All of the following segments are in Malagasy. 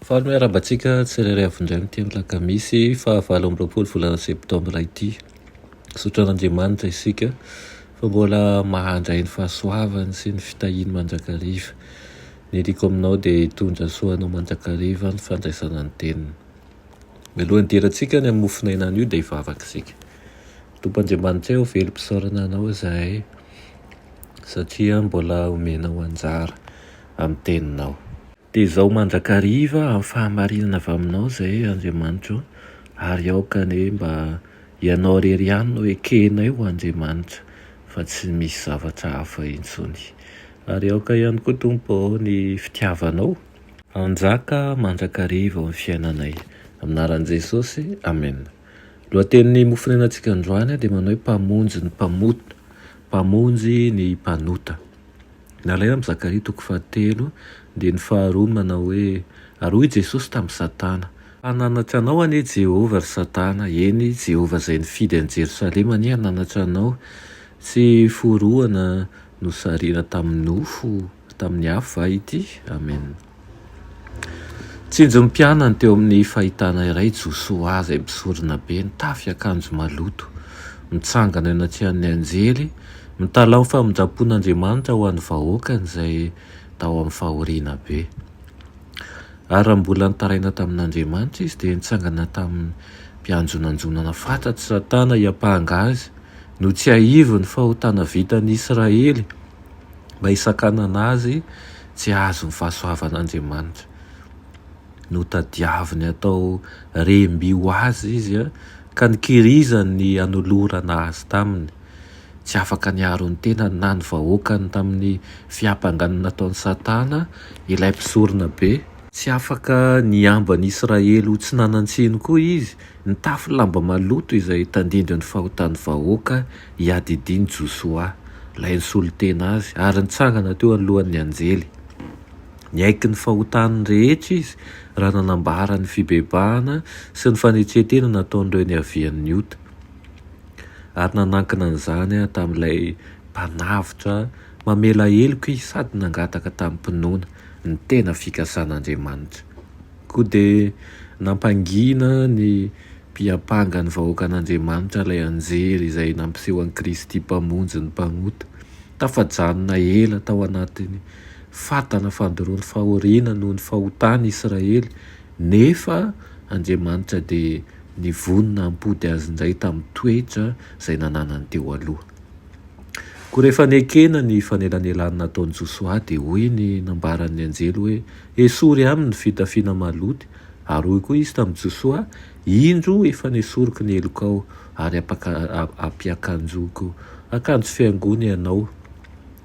Faly miarabantsika tsirairay avindray mity amin'ny lakamisy fahavalo amby roapolo volana septambra ity. Sotran'Andriamanitra isika fa mbola mahandray ny fahasoavany sy ny fitahiny mandrakariva. Ny riko aminao dia hitondra soanao mandrakariva ny fandraisana ny teniny. Mialohan'ny dirantsika ny amofinainana io dia hivavaka isika. Tompo-Andriamanitra eo velo mpisaorana anao izahay satria mbola omenao anjara amin'ny teninao. Dia izao mandrakariva amin'ny fahamarinana avy aminao izay Andriamanitra, ary aoka ane mba ianao rery ihany no ekenay ho Andriamanitra fa tsy misy zavatra hafa intsony. Ary aoka ihany koa Tompo ny fitiavanao anjaka mandrakariva amin'ny fiainanay. Aminaran'i Jesosy, amen. Lohatenin'ny mofinainantsika androany dia manao hoe mpamonjy ny mpamonjy ny mpanota. Nalaina amin'ny Zakaria 3:7 dia ny faharoa manao hoe aroy Jesosy tamin'ny Satana. Hananatra anao anie Jehova ry Satana, eny Jehova izay nifidy an'i Jerosalema anie hananatra anao, tsy forohana no sariana tamin'ny nofo tamin'ny afo va ity? Amen. Tsinjo mpianany teo amin'ny fahitana iray Josoa izay misorona be, nitafy akanjo maloto, mitsangana eny an-tsehan'ny anjely, mitalao ny famonjam-pon'Andriamanitra ho an'ny vahoakany izay tao amin'ny fahoriana be. Ary raha mbola nitaraina tamin'Andriamanitra izy dia nitsangana tamin'ny mpianjonanjonana fantatry Satana hiampahanga azy no tsy hahivy ny fahotana vitan'ny Israely mba hisakanana azy tsy azo ny fahasoavan'Andriamanitra. No tadiaviny atao remby ho azy izy ka nikirizany ny anolorana azy taminy. Tsy afaka niaro ny tenany na ny vahoakany tamin'ny fiampanganana nataon'ny Satana ilay mpisorona be. Tsy afaka niamban'ny Israely ho tsy nanan-tsiny koa izy, nitafy lamba maloto izay tandindry ny fahotan'ny vahoaka hiadidiany Josoa, ilay nisolo tena azy, ary nitsangana teo anolohan'ny anjely. Niaiky ny fahotany rehetra izy raha nanambara ny fibebahana sy ny fanetretena nataon'ireo ny avian'ny ota. Ary nanankina an'izany tamin'ilay mpanavotra mamela heloka izy sady nangataka tamin'ny mpinoana ny tena fikasan'Andriamanitra. Koa dia nampangina ny mpiampanga ny vahoakan'Andriamanitra ilay anjery izay nampiseho an'i Kristy mpamonjy ny mpanota. Tafajanona ela tao anatiny fatana fandoroan'ny fahoriana noho ny fahotany Israely, nefa Andriamanitra dia nivonona ampody azy indray tamin'ny toetra izay nananany teo aloha. Koa rehefa niekena ny fanelanelana nataon'i Josoa dia hoy ny nambaran'ny anjely hoe esory aminy ny fitafiana maloty. Ary hoy koa izy tamin'i Josoa, indro efa nesoriko ny helokao ary ampiakanjoko akanjo fiangony ianao.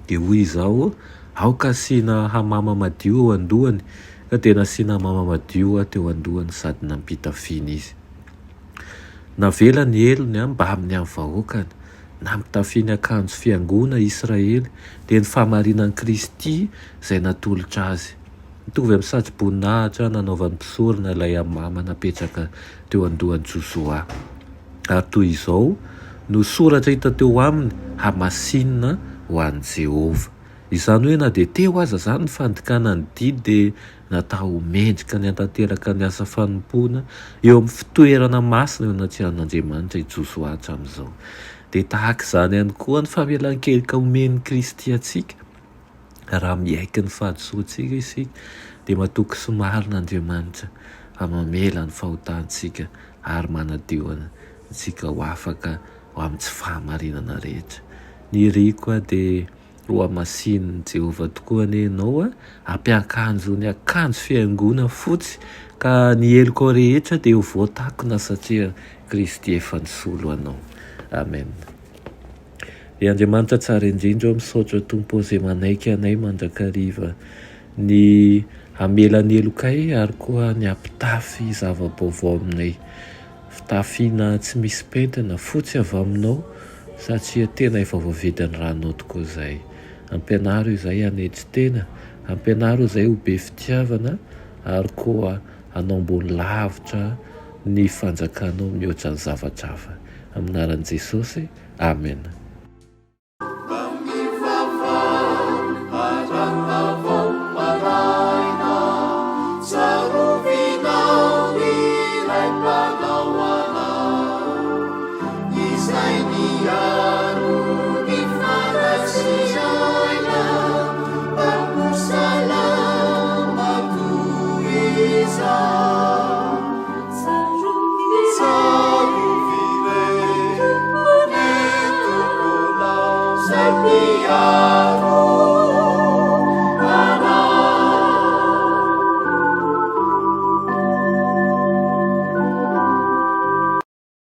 Dia hoy izao, aoka asiana hamama madio eo andohany, ka dia nasiana hamama madio teo andohany sady nampitafiana izy. Navela ny elony mba amin'ny amin'ny vahoakany, nampitafiany akanjo fiangona Israely, dia ny fahamarinan'i Kristy izay natolotra azy. Mitovy amin'ny satroboninahitra nanaovan'ny mpisorona ilay hamama napetraka teo andohan'i Josoa. Ary toy izao no soratra hita teo aminy, hamasinina ho an'i Jehova. Izany hoe na dia teo aza izany ny fandikanany didy dia natao mendrika ny hantanteraka ny asa fanompoana eo amin'ny fitoerana masina eo anatsihan'Andriamanitra i Josoa hatramin'izao. Dia tahaka izany ihany koa ny famelan-keloka omen'i Kristy antsika. Raha miaiky ny fahadosoantsika isika dia matoky sy marin'Andriamanitra mamela ny fahotantsika ary manadio antsika ho afaka ho amin'ny tsy fahamarinana rehetra. Ny riko dia ho hamasin'ny Jehova tokoa anie ianao, ampiakanjo ny akanjo fiangona fotsy, ka ny helokao rehetra dia ho voatakona satria Kristy efa nisolo anao. Amen. Andriamanitra tsara indrindra ao misaotra Tompo izay manaiky anay mandrakariva ny hamela ny helokay ary koa ny ampitafy zava-baovao aminay. Fitafiana tsy misy pentina fotsy avy aminao satria tena efa voavidin'ny ranonao tokoa izay. Ampianaro izay hanetry tena, ampianaro izay ho be fitiavana ary koa hanao ambony lavitra ny fanjakanao mihoatra ny zavadrava aminaran'i Jesosy. Amen. Sapiaro